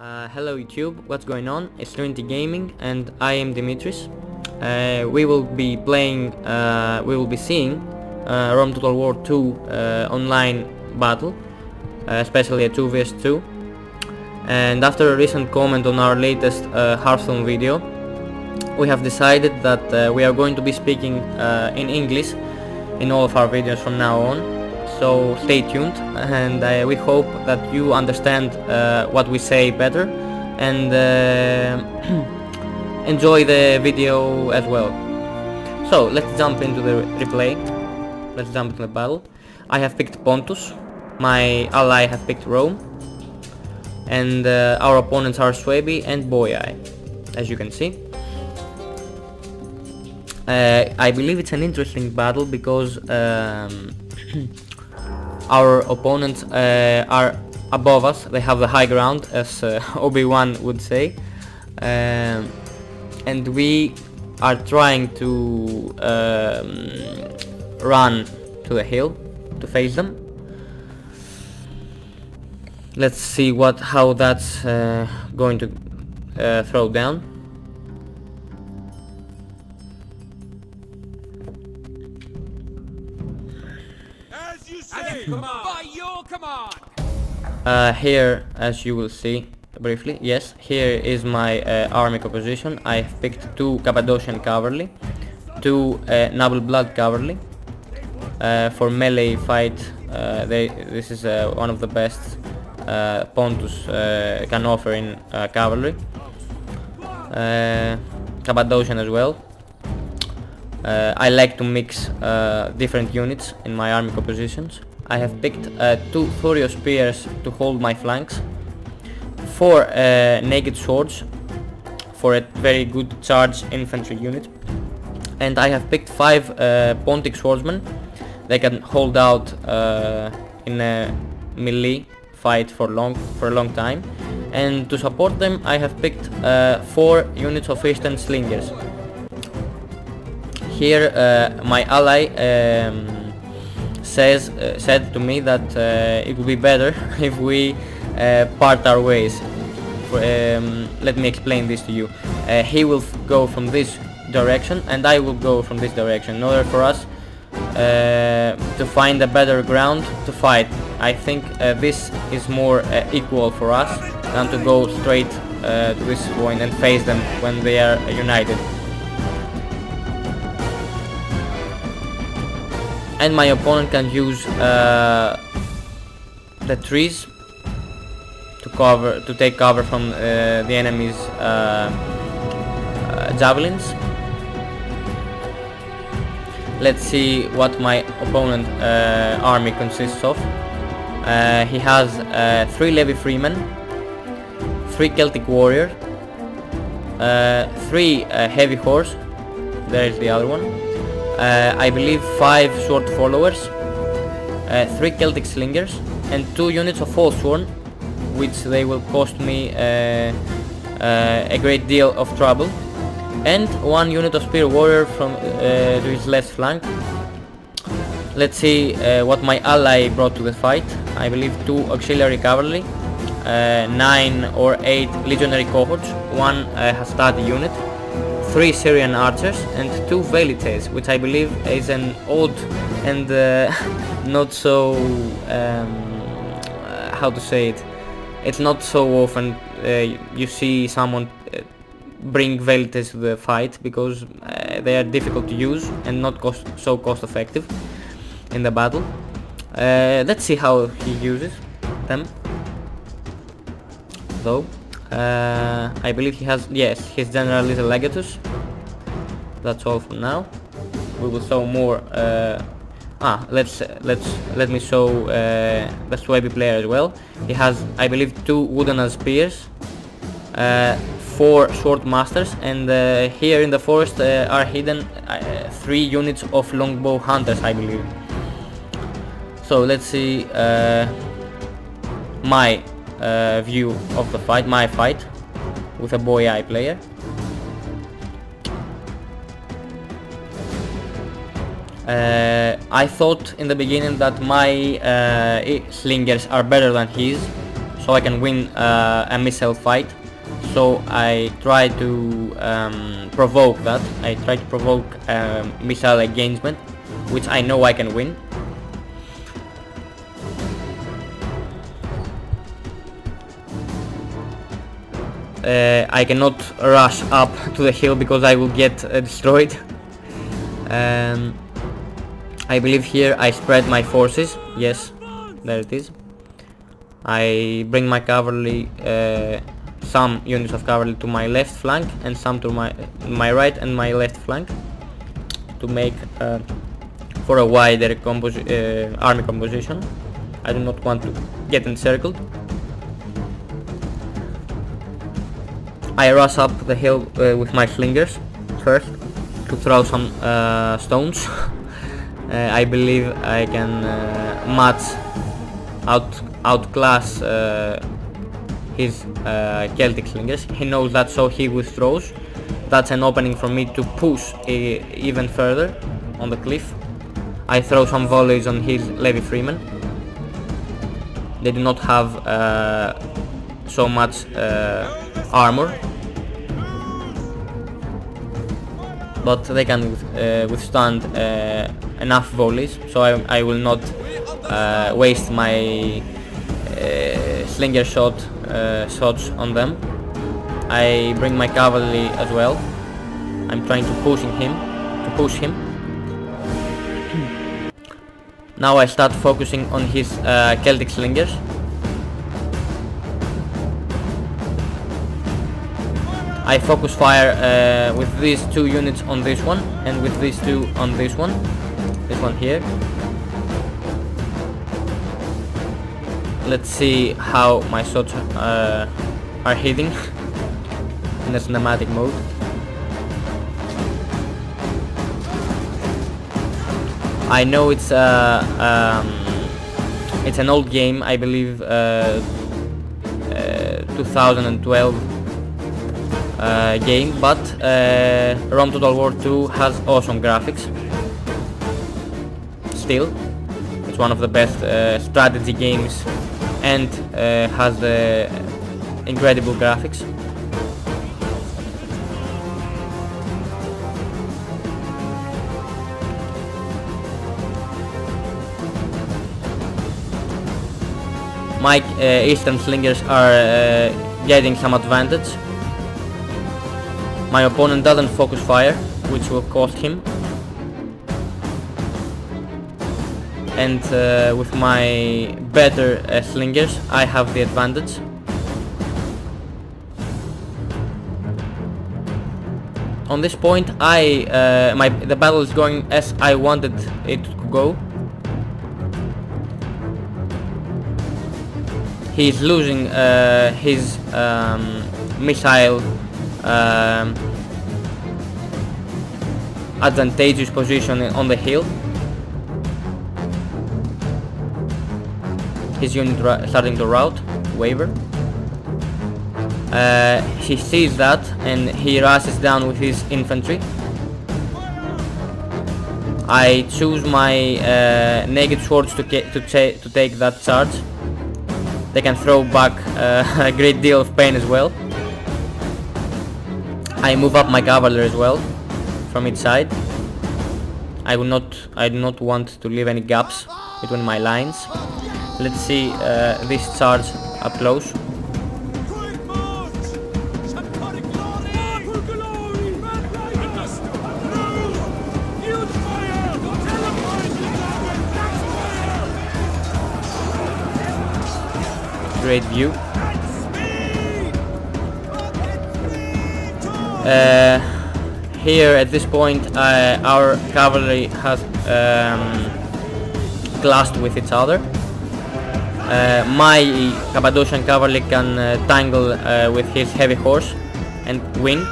Hello YouTube, what's going on? It's Trinity Gaming and I am Dimitris. We will be playing, we will be seeing Rome Total War 2 online battle, especially a 2 vs 2. And after a recent comment on our latest Hearthstone video, we have decided that we are going to be speaking in English in all of our videos from now on. So stay tuned, and we hope that you understand what we say better and enjoy the video as well. So let's jump into the replay. Let's jump into the battle. I have picked Pontus, my ally have picked Rome, and our opponents are Swaby and Boyai, as you can see. I believe it's an interesting battle because our opponents are above us, they have the high ground, as Obi-Wan would say, and we are trying to run to the hill to face them. Let's see how that's going to throw down. By your command. Here, as you will see briefly, yes, here is my army composition. I've picked 2 Cappadocian cavalry, 2 Noble Blood cavalry. For melee fight, this is one of the best Pontus can offer in cavalry. Cappadocian as well. I like to mix different units in my army compositions. I have picked 2 Thorio spears to hold my flanks, 4 naked swords for a very good charge infantry unit, and I have picked 5 Pontic swordsmen. They can hold out in a melee fight for a long time, and to support them I have picked 4 units of Eastern slingers. Here my ally said to me that it would be better if we part our ways. Let me explain this to you. He will go from this direction and I will go from this direction in order for us to find a better ground to fight. I think this is more equal for us than to go straight to this point and face them when they are united. And my opponent can use the trees to take cover from the enemy's javelins. Let's see what my opponent army consists of. He has 3 Levy Freemen, 3 Celtic warrior, 3 heavy horse. There is the other one. I believe 5 short followers, 3 Celtic slingers, and 2 units of Falsworn, which they will cost me a great deal of trouble, and 1 unit of spear warrior from to his left flank. Let's see what my ally brought to the fight. I believe 2 auxiliary cavalry, 9 or 8 legionary cohorts, 1 Hastati unit, 3 Syrian archers, and 2 velites, which I believe is an odd and not so how to say it. It's not so often you see someone bring velites to the fight because they are difficult to use and not so cost effective in the battle. Let's see how he uses them though. I believe he has, yes, his general is a Legatus. That's all for now. We will show more. Let me show the Swaby player as well. He has, I believe, 2 wooden spears, 4 sword masters, and here in the forest are hidden 3 units of longbow hunters, I believe. So let's see my view of the fight, my fight with a Boyai player. I thought in the beginning that my slingers are better than his, so I can win a missile fight. So I try to provoke that. I try to provoke missile engagement, which I know I can win. I cannot rush up to the hill because I will get destroyed. I believe here I spread my forces. Yes, there it is. I bring my cavalry, some units of cavalry to my left flank and some to my right and my left flank to make for a wider army composition. I do not want to get encircled. I rush up the hill with my slingers first to throw some stones. I believe I can outclass his Celtic slingers. He knows that, so he withdraws. That's an opening for me to push even further on the cliff. I throw some volleys on his levy freemen. They do not have so much armor, but they can withstand enough volleys, so I will not waste my slinger shots on them. I bring my cavalry as well. I'm trying to push him. Now I start focusing on his Celtic slingers. I focus fire with these two units on this one and with these two on this one here. Let's see how my shots are hitting in a cinematic mode. I know it's an old game, I believe 2012 game, but Rome Total War 2 has awesome graphics. Still, it's one of the best strategy games and has incredible graphics. My eastern slingers are getting some advantage. My opponent doesn't focus fire, which will cost him. And with my better slingers, I have the advantage. On this point, the battle is going as I wanted it to go. He's losing his missile advantageous position on the hill. His unit starting to waver. He sees that and he rushes down with his infantry. I choose my naked swords to take that charge. They can throw back a great deal of pain as well. I move up my cavalry as well from each side. I do not want to leave any gaps between my lines. Let's see this charge up close. Great view. Here at this point our cavalry has clashed with each other. My Cappadocian cavalry can tangle with his heavy horse and win.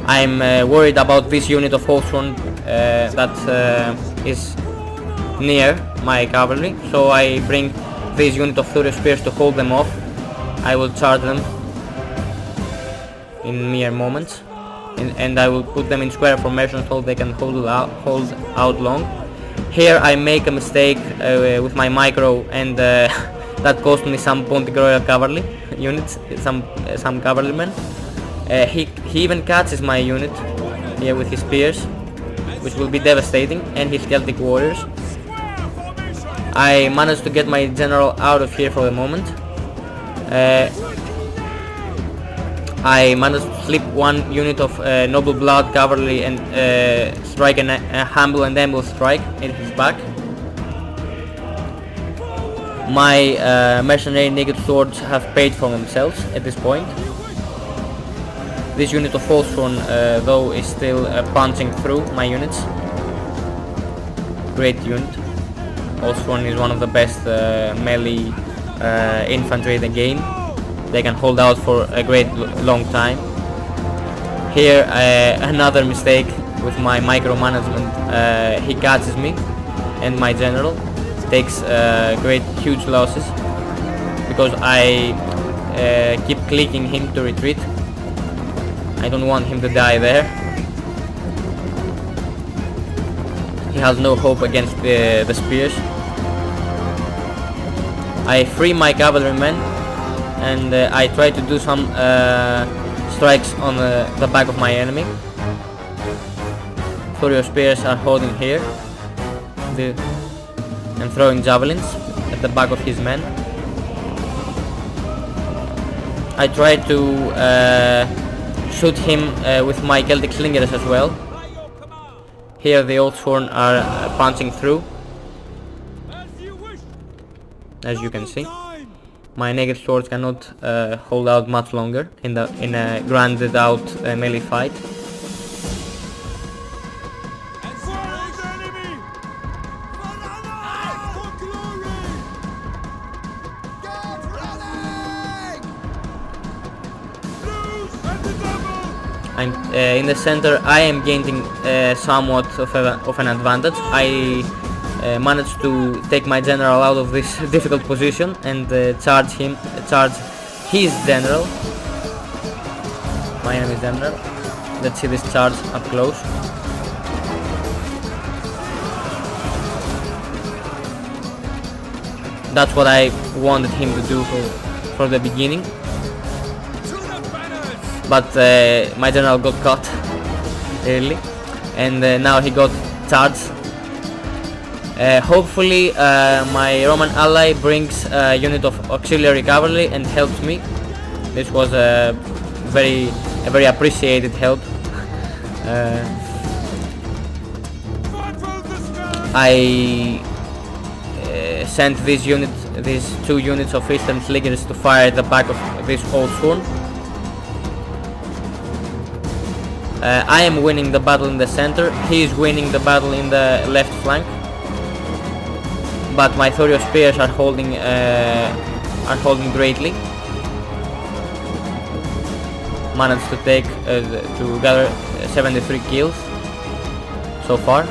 I'm worried about this unit of Hawthorne that is near my cavalry, so I bring this unit of Thurio spears to hold them off. I will charge them in mere moments, and I will put them in square formation so they can hold out long. Here I make a mistake with my micro and That cost me some Pontic Royal cavalry units, some cavalrymen. He even catches my unit here with his spears, which will be devastating, and his Celtic warriors. I managed to get my general out of here for the moment. I managed to slip one unit of noble blood cavalry and strike a humble and amble strike in his back. My mercenary naked swords have paid for themselves at this point. This unit of Falsehorn though is still punching through my units. Great unit. Falsehorn is one of the best melee infantry in the game. They can hold out for a great long time. Here another mistake with my micromanagement. He catches me and my general takes huge losses because I keep clicking him to retreat. I don't want him to die there. He has no hope against the spears. I free my cavalrymen and I try to do some strikes on the back of my enemy. Thorio spears are holding here and throwing javelins at the back of his men. I try to shoot him with my Celtic slingers as well. Here the Oathsworn are punching through, as you can see. My naked swords cannot hold out much longer in a grinded out melee fight. I'm in the center. I am gaining somewhat of an advantage. I managed to take my general out of this difficult position and charge his general, my enemy's general. Let's see this charge up close. That's what I wanted him to do for the beginning. But my general got caught early, and now he got charged. Hopefully my Roman ally brings a unit of auxiliary cavalry and helps me. This was a very appreciated help. I sent these two units of Eastern Slingers to fire at the back of this Oathsworn. I am winning the battle in the center, he is winning the battle in the left flank, but my Thorio spears are holding greatly. Managed to gather 73 kills so far.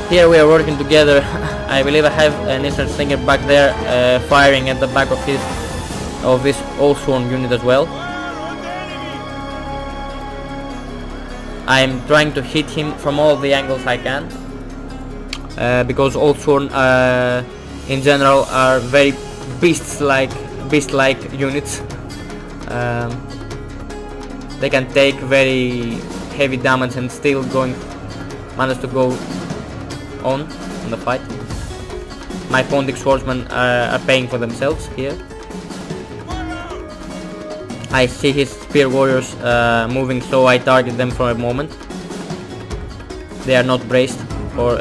Here we are working together. I believe I have an Eastern Slinger back there firing at the back of this Oathsworn unit as well. I am trying to hit him from all the angles I can because Oathsworn in general are very beast-like units. They can take very heavy damage and still manage to go on in the fight. My Pontic swordsmen are paying for themselves here. I see his spear warriors moving, so I target them for a moment. They are not braced or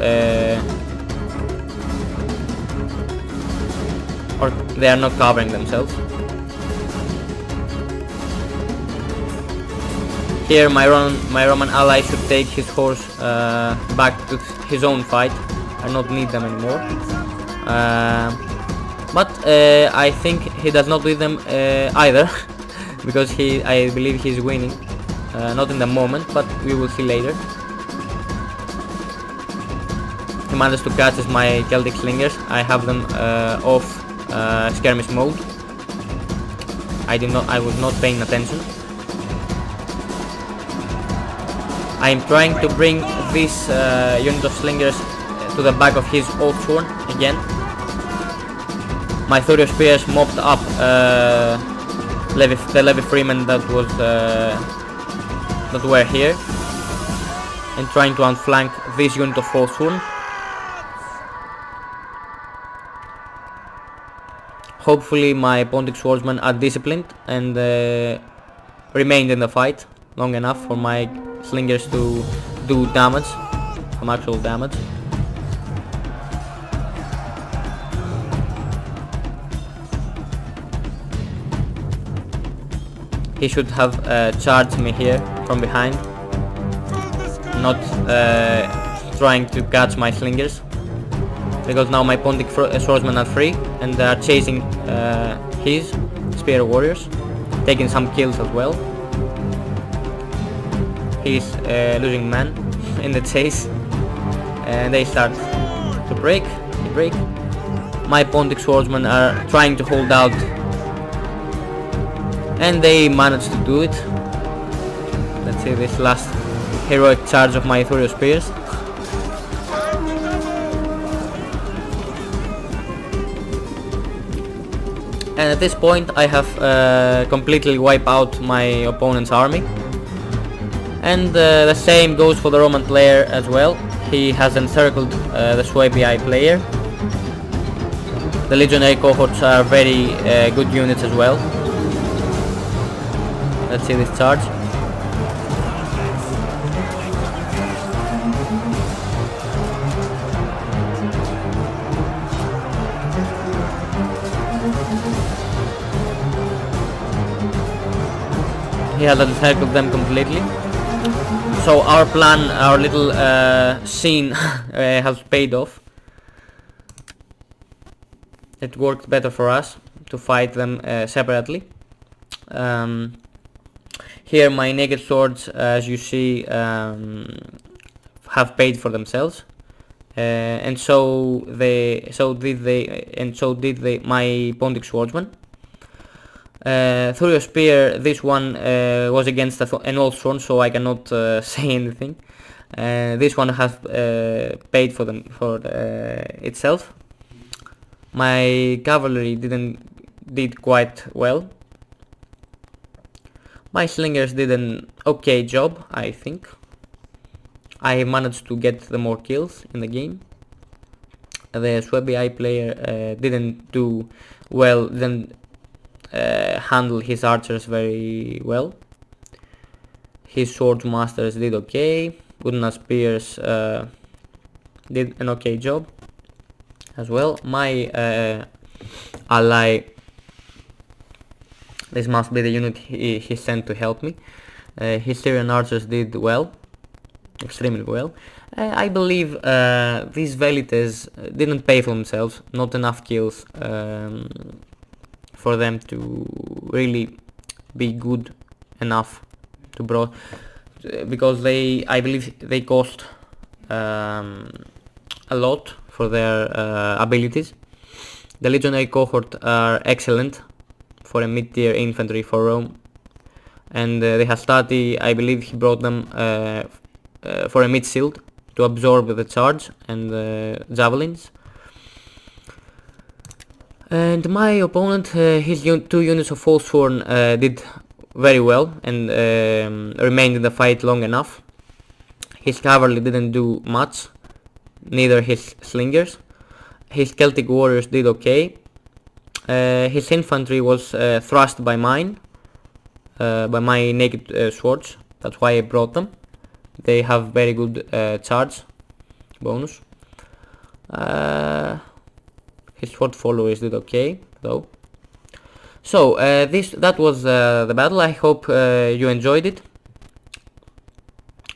they are not covering themselves. Here my Roman ally should take his horse back to his own fight. I don't need them anymore. But I think he does not need them either. Because I believe he's winning, not in the moment, but we will see later. He managed to catch my Celtic slingers. I have them off skirmish mode. I was not paying attention. I am trying to bring this unit of slingers to the back of his oath sworn again. My Thurio spears mopped up the Levi Freemen that were here, and trying to outflank this unit of oath sworn. Hopefully my Pontic swordsmen are disciplined and remained in the fight long enough for my slingers to do damage, some actual damage. He should have charged me here from behind, not trying to catch my slingers, because now my Pontic swordsmen are free and they are chasing his spear warriors, taking some kills as well. He's losing men in the chase, and they start to break. My Pontic swordsmen are trying to hold out, and they managed to do it. Let's see this last heroic charge of my Thurio spears. And at this point I have completely wiped out my opponent's army. And the same goes for the Roman player as well. He has encircled the Suebi player. The legionary cohorts are very good units as well. Let's see this charge. He has encircled them completely. So our plan, our little scene has paid off. It worked better for us to fight them separately. Here my naked swords, as you see, have paid for themselves, and so did my Pontic swordsman. Thurio spear, this one was against an old sworn, so I cannot say anything. This one has paid for itself. My cavalry did quite well. My slingers did an okay job, I think. I managed to get the more kills in the game. The Suebi player didn't do well, didn't handle his archers very well. His sword masters did okay. Wooden spears did an okay job as well. My ally, this must be the unit he sent to help me. His Syrian archers did well, extremely well. I believe these velites didn't pay for themselves, not enough kills for them to really be good enough to because I believe they cost a lot for their abilities. The legionary cohort are excellent for a mid-tier infantry for Rome, and the Hastati, I believe he brought them for a mid-shield to absorb the charge and the javelins. And my opponent, his two units of Falsehorn did very well and remained in the fight long enough. His cavalry didn't do much, neither his slingers. His Celtic warriors did okay. His infantry was thrust by my naked swords. That's why I brought them. They have very good charge bonus. His sword followers did okay though. So that was the battle. I hope you enjoyed it.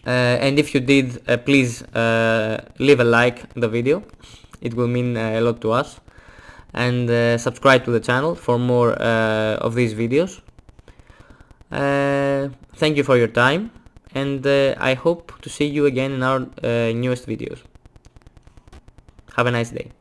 And if you did, please leave a like on the video. It will mean a lot to us. And subscribe to the channel for more of these videos. Thank you for your time, and I hope to see you again in our newest videos. Have a nice day.